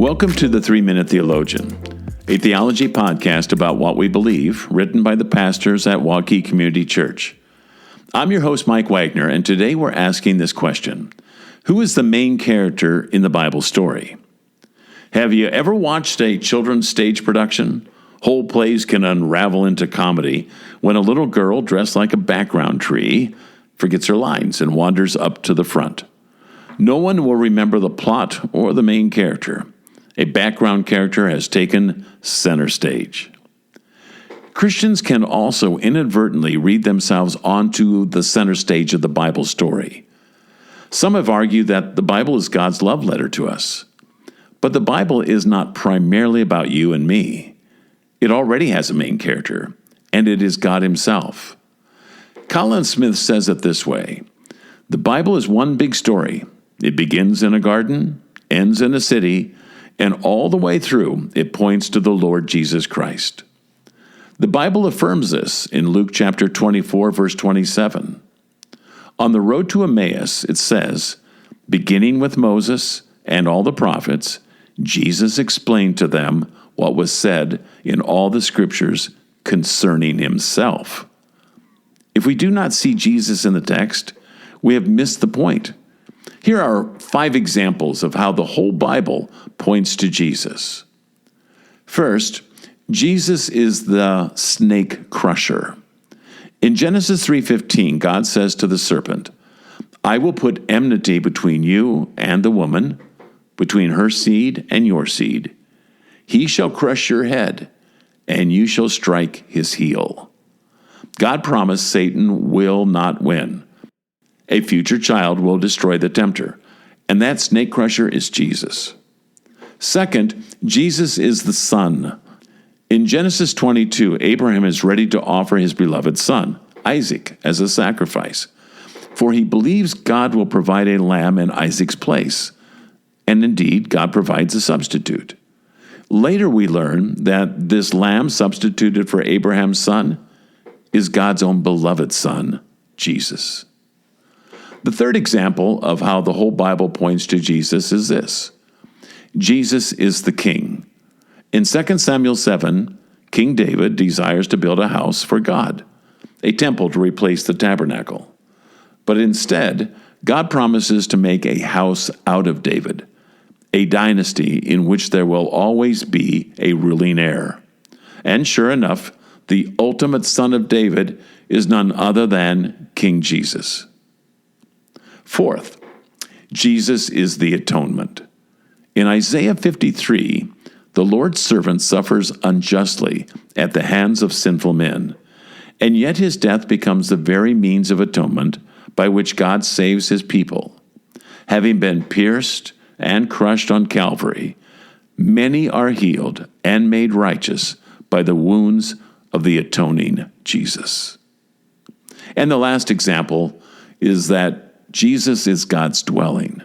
Welcome to the 3 Minute Theologian, a theology podcast about what we believe, written by the pastors at Waukee Community Church. I'm your host, Mike Wagner, and today we're asking this question: who is the main character in the Bible story? Have you ever watched a children's stage production? Whole plays can unravel into comedy when a little girl dressed like a background tree forgets her lines and wanders up to the front. No one will remember the plot or the main character. A background character has taken center stage. Christians can also inadvertently read themselves onto the center stage of the Bible story. Some have argued that the Bible is God's love letter to us. But the Bible is not primarily about you and me. It already has a main character, and it is God Himself. Colin Smith says it this way: the Bible is one big story. It begins in a garden, ends in a city, and all the way through, it points to the Lord Jesus Christ. The Bible affirms this in Luke chapter 24, verse 27. On the road to Emmaus, it says, beginning with Moses and all the prophets, Jesus explained to them what was said in all the scriptures concerning Himself. If we do not see Jesus in the text, we have missed the point. Here are 5 examples of how the whole Bible points to Jesus. First, Jesus is the snake crusher. In Genesis 3:15, God says to the serpent, I will put enmity between you and the woman, between her seed and your seed. He shall crush your head, and you shall strike his heel. God promised Satan will not win. A future child will destroy the tempter, and that snake crusher is Jesus. Second, Jesus is the Son. In Genesis 22, Abraham is ready to offer his beloved son, Isaac, as a sacrifice, for he believes God will provide a lamb in Isaac's place. And indeed, God provides a substitute. Later we learn that this lamb substituted for Abraham's son is God's own beloved Son, Jesus. The third example of how the whole Bible points to Jesus is this: Jesus is the King. In 2 Samuel 7, King David desires to build a house for God, a temple to replace the tabernacle. But instead, God promises to make a house out of David, a dynasty in which there will always be a ruling heir. And sure enough, the ultimate son of David is none other than King Jesus. Fourth, Jesus is the atonement. In Isaiah 53, the Lord's servant suffers unjustly at the hands of sinful men, and yet his death becomes the very means of atonement by which God saves His people. Having been pierced and crushed on Calvary, many are healed and made righteous by the wounds of the atoning Jesus. And the last example is that Jesus is God's dwelling.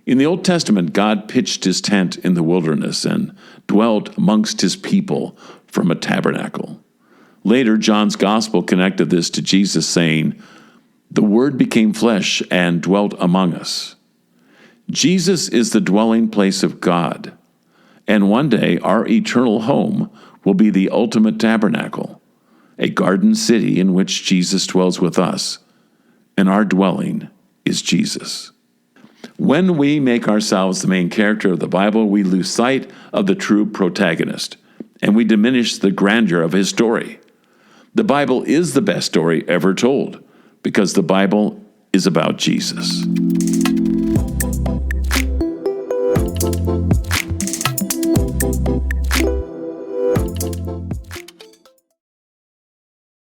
In the Old Testament, God pitched His tent in the wilderness and dwelt amongst His people from a tabernacle. Later, John's Gospel connected this to Jesus, saying, the Word became flesh and dwelt among us. Jesus is the dwelling place of God, and one day our eternal home will be the ultimate tabernacle, a garden city in which Jesus dwells with us, and our dwelling is Jesus. When we make ourselves the main character of the Bible, we lose sight of the true protagonist, and we diminish the grandeur of his story. The Bible is the best story ever told, because the Bible is about Jesus.